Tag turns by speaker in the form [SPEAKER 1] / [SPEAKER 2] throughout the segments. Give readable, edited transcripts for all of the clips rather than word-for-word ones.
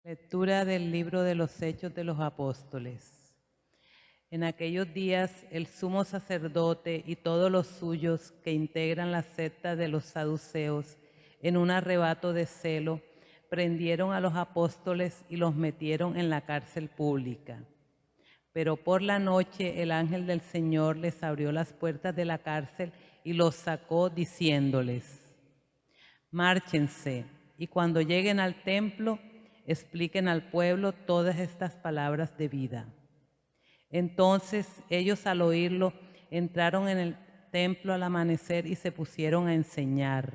[SPEAKER 1] Lectura del libro de los Hechos de los Apóstoles. En aquellos días el sumo sacerdote y todos los suyos que integran la secta de los saduceos, en un arrebato de celo, prendieron a los apóstoles y los metieron en la cárcel pública. Pero por la noche el ángel del Señor les abrió las puertas de la cárcel y los sacó diciéndoles: márchense, y cuando lleguen al templo, expliquen al pueblo todas estas palabras de vida. Entonces ellos, al oírlo, entraron en el templo al amanecer y se pusieron a enseñar.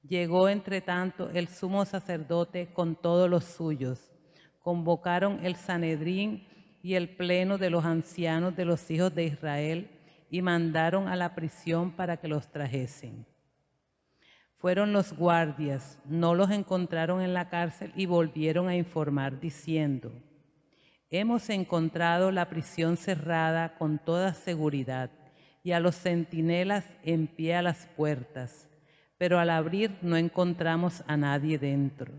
[SPEAKER 1] Llegó entre tanto el sumo sacerdote con todos los suyos. Convocaron el Sanedrín y el pleno de los ancianos de los hijos de Israel y mandaron a la prisión para que los trajesen. Fueron los guardias, no los encontraron en la cárcel y volvieron a informar diciendo: hemos encontrado la prisión cerrada con toda seguridad y a los centinelas en pie a las puertas, pero al abrir no encontramos a nadie dentro.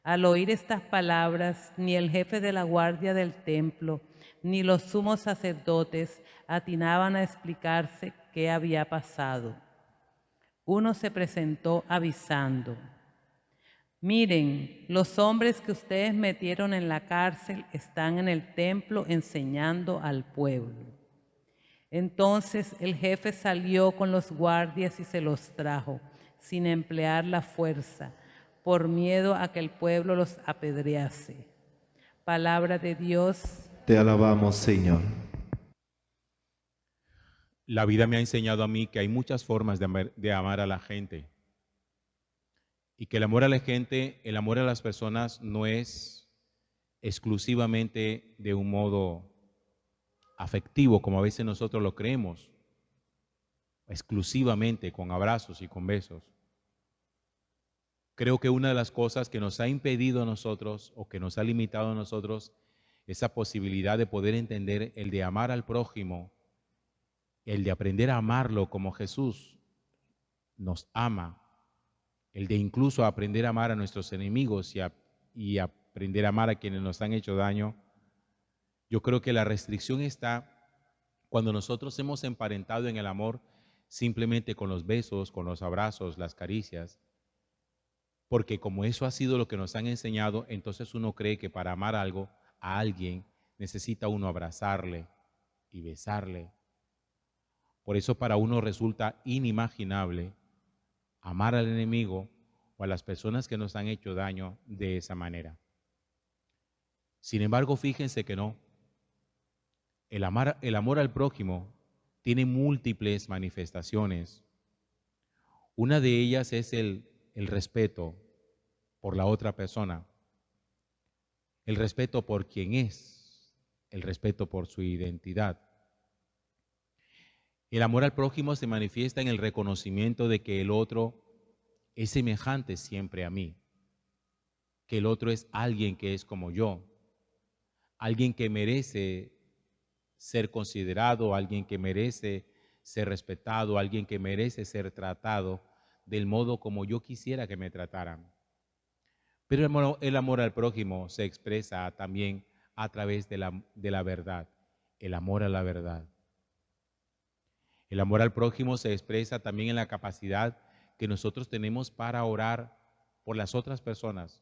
[SPEAKER 1] Al oír estas palabras, ni el jefe de la guardia del templo, ni los sumos sacerdotes atinaban a explicarse qué había pasado. Uno se presentó avisando: miren, los hombres que ustedes metieron en la cárcel están en el templo enseñando al pueblo. Entonces el jefe salió con los guardias y se los trajo, sin emplear la fuerza, por miedo a que el pueblo los apedrease. Palabra de Dios.
[SPEAKER 2] Te alabamos, Señor.
[SPEAKER 3] La vida me ha enseñado a mí que hay muchas formas de amar a la gente y que el amor a la gente, el amor a las personas no es exclusivamente de un modo afectivo, como a veces nosotros lo creemos, exclusivamente con abrazos y con besos. Creo que una de las cosas que nos ha impedido a nosotros o que nos ha limitado a nosotros esa posibilidad de poder entender el de amar al prójimo, el de aprender a amarlo como Jesús nos ama, el de incluso aprender a amar a nuestros enemigos y aprender a amar a quienes nos han hecho daño. Yo creo que la restricción está cuando nosotros hemos emparentado en el amor simplemente con los besos, con los abrazos, las caricias, porque como eso ha sido lo que nos han enseñado, entonces uno cree que para amar algo, a alguien, necesita uno abrazarle y besarle. Por eso para uno resulta inimaginable amar al enemigo o a las personas que nos han hecho daño de esa manera. Sin embargo, fíjense que no. El amor al prójimo tiene múltiples manifestaciones. Una de ellas es el respeto por la otra persona, el respeto por quien es, el respeto por su identidad. El amor al prójimo se manifiesta en el reconocimiento de que el otro es semejante siempre a mí, que el otro es alguien que es como yo, alguien que merece ser considerado, alguien que merece ser respetado, alguien que merece ser tratado del modo como yo quisiera que me trataran. Pero el amor al prójimo se expresa también a través de la verdad, el amor a la verdad. El amor al prójimo se expresa también en la capacidad que nosotros tenemos para orar por las otras personas.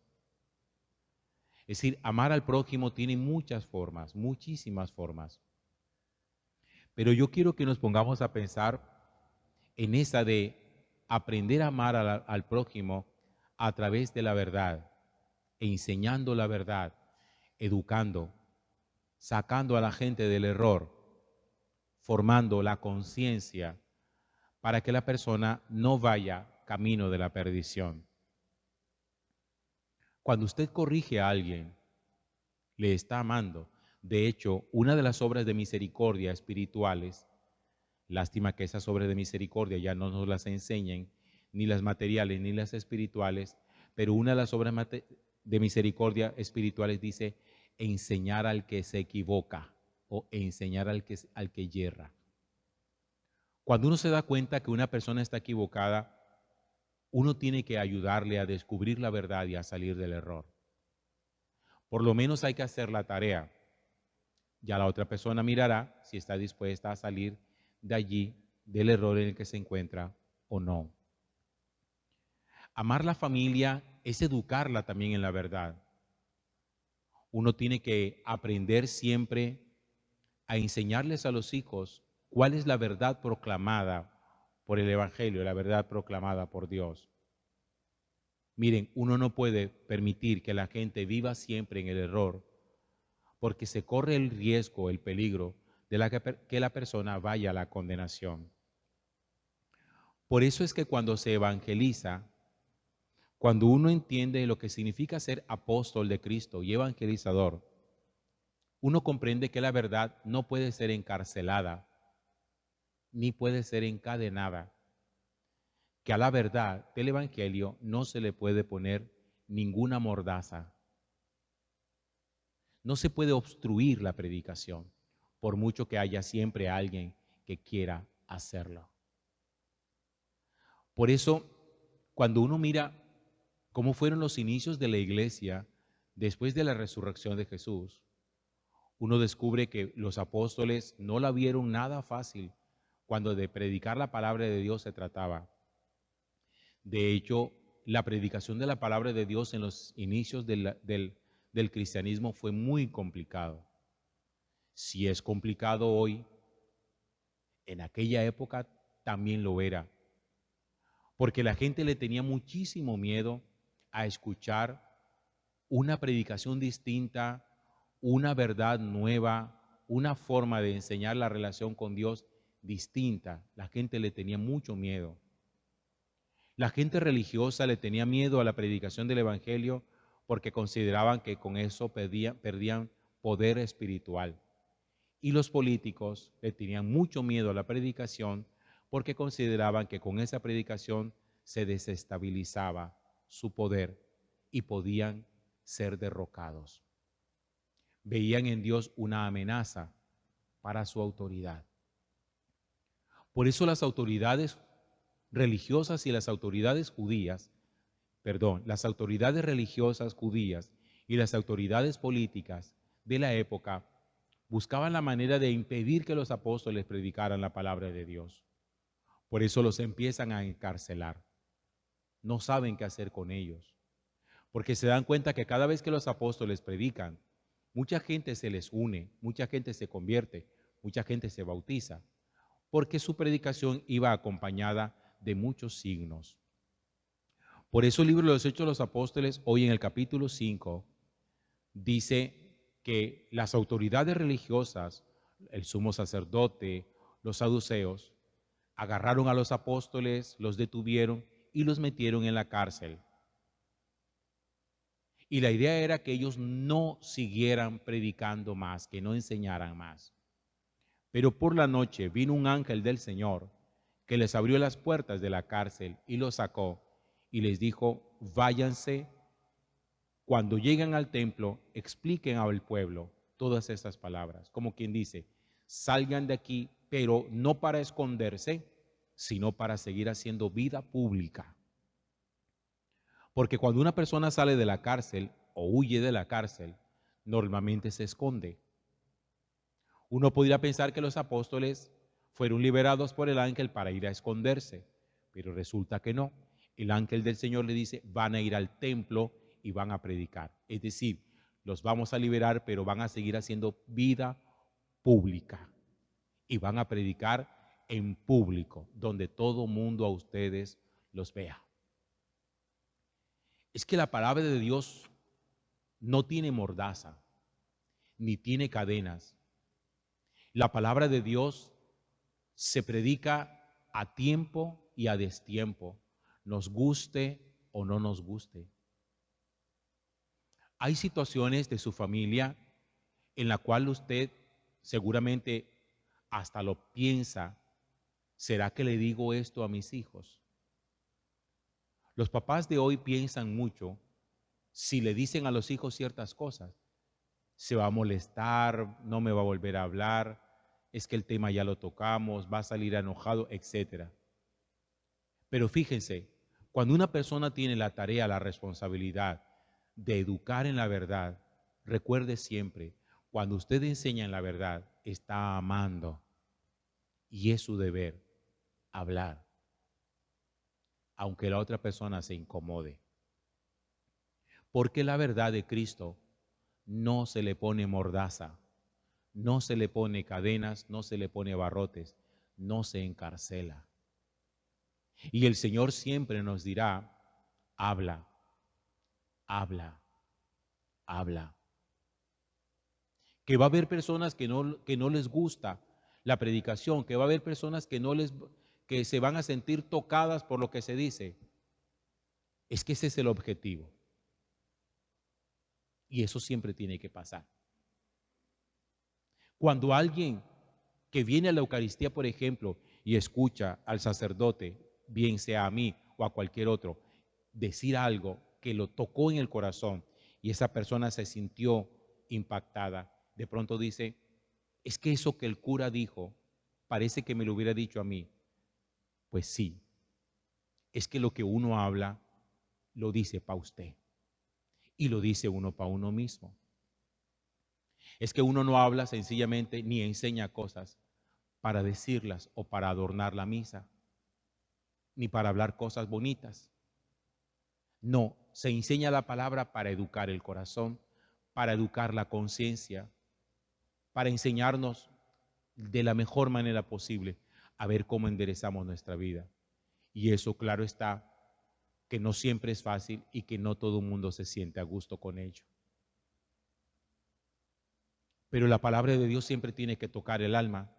[SPEAKER 3] Es decir, amar al prójimo tiene muchas formas, muchísimas formas. Pero yo quiero que nos pongamos a pensar en esa de aprender a amar al prójimo a través de la verdad, enseñando la verdad, educando, sacando a la gente del error, formando la conciencia para que la persona no vaya camino de la perdición. Cuando usted corrige a alguien, le está amando. De hecho, una de las obras de misericordia espirituales, lástima que esas obras de misericordia ya no nos las enseñen, ni las materiales ni las espirituales, pero una de las obras de misericordia espirituales dice enseñar al que se equivoca o enseñar al que yerra. Cuando uno se da cuenta que una persona está equivocada, uno tiene que ayudarle a descubrir la verdad y a salir del error. Por lo menos hay que hacer la tarea. Ya la otra persona mirará si está dispuesta a salir de allí, del error en el que se encuentra o no. Amar la familia es educarla también en la verdad. Uno tiene que aprender siempre a enseñarles a los hijos cuál es la verdad proclamada por el Evangelio, la verdad proclamada por Dios. Miren, uno no puede permitir que la gente viva siempre en el error, porque se corre el riesgo, el peligro de que la persona vaya a la condenación. Por eso es que cuando se evangeliza, cuando uno entiende lo que significa ser apóstol de Cristo y evangelizador, uno comprende que la verdad no puede ser encarcelada, ni puede ser encadenada, que a la verdad del Evangelio no se le puede poner ninguna mordaza. No se puede obstruir la predicación, por mucho que haya siempre alguien que quiera hacerlo. Por eso, cuando uno mira cómo fueron los inicios de la iglesia después de la resurrección de Jesús, uno descubre que los apóstoles no la vieron nada fácil cuando de predicar la palabra de Dios se trataba. De hecho, la predicación de la palabra de Dios en los inicios del cristianismo fue muy complicado. Si es complicado hoy, en aquella época también lo era, porque la gente le tenía muchísimo miedo a escuchar una predicación distinta, una verdad nueva, una forma de enseñar la relación con Dios distinta. La gente le tenía mucho miedo. La gente religiosa le tenía miedo a la predicación del Evangelio porque consideraban que con eso perdían poder espiritual. Y los políticos le tenían mucho miedo a la predicación porque consideraban que con esa predicación se desestabilizaba su poder y podían ser derrocados. Veían en Dios una amenaza para su autoridad. Por eso las autoridades religiosas y las autoridades judías, las autoridades religiosas judías y las autoridades políticas de la época buscaban la manera de impedir que los apóstoles predicaran la palabra de Dios. Por eso los empiezan a encarcelar. No saben qué hacer con ellos, porque se dan cuenta que cada vez que los apóstoles predican, mucha gente se les une, mucha gente se convierte, mucha gente se bautiza, porque su predicación iba acompañada de muchos signos. Por eso el libro de los Hechos de los Apóstoles, hoy en el capítulo 5, dice que las autoridades religiosas, el sumo sacerdote, los saduceos, agarraron a los apóstoles, los detuvieron y los metieron en la cárcel. Y la idea era que ellos no siguieran predicando más, que no enseñaran más. Pero por la noche vino un ángel del Señor que les abrió las puertas de la cárcel y los sacó y les dijo: váyanse, cuando lleguen al templo expliquen al pueblo todas estas palabras. Como quien dice, salgan de aquí, pero no para esconderse, sino para seguir haciendo vida pública. Porque cuando una persona sale de la cárcel o huye de la cárcel, normalmente se esconde. Uno podría pensar que los apóstoles fueron liberados por el ángel para ir a esconderse, pero resulta que no. El ángel del Señor le dice: van a ir al templo y van a predicar. Es decir, los vamos a liberar, pero van a seguir haciendo vida pública y van a predicar en público, donde todo mundo a ustedes los vea. Es que la palabra de Dios no tiene mordaza, ni tiene cadenas. La palabra de Dios se predica a tiempo y a destiempo, nos guste o no nos guste. Hay situaciones de su familia en la cual usted seguramente hasta lo piensa: ¿será que le digo esto a mis hijos? Los papás de hoy piensan mucho si le dicen a los hijos ciertas cosas. Se va a molestar, no me va a volver a hablar, es que el tema ya lo tocamos, va a salir enojado, etc. Pero fíjense, cuando una persona tiene la tarea, la responsabilidad de educar en la verdad, Recuerde siempre, cuando usted enseña en la verdad, está amando. Y es su deber hablar, aunque la otra persona se incomode. Porque la verdad de Cristo no se le pone mordaza, no se le pone cadenas, no se le pone barrotes, no se encarcela. Y el Señor siempre nos dirá, habla, habla, habla. Que va a haber personas que no les gusta la predicación, que va a haber personas que se van a sentir tocadas por lo que se dice. Es que ese es el objetivo. Y eso siempre tiene que pasar. Cuando alguien que viene a la Eucaristía, por ejemplo, y escucha al sacerdote, bien sea a mí o a cualquier otro, decir algo que lo tocó en el corazón y esa persona se sintió impactada, de pronto dice, es que eso que el cura dijo, parece que me lo hubiera dicho a mí. Pues sí, es que lo que uno habla, lo dice para usted. Y lo dice uno para uno mismo. Es que uno no habla sencillamente ni enseña cosas para decirlas o para adornar la misa, ni para hablar cosas bonitas. No, se enseña la palabra para educar el corazón, para educar la conciencia, para enseñarnos de la mejor manera posible a ver cómo enderezamos nuestra vida. Y eso, claro está, que no siempre es fácil y que no todo el mundo se siente a gusto con ello. Pero la palabra de Dios siempre tiene que tocar el alma,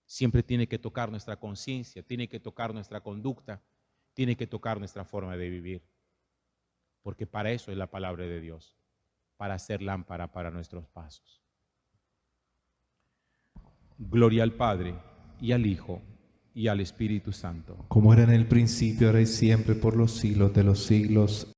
[SPEAKER 3] siempre tiene que tocar nuestra conciencia, tiene que tocar nuestra conducta, tiene que tocar nuestra forma de vivir. Porque para eso es la palabra de Dios, para hacer lámpara para nuestros pasos. Gloria al Padre, y al Hijo, y al Espíritu Santo.
[SPEAKER 2] Como era en el principio, ahora y siempre, por los siglos de los siglos.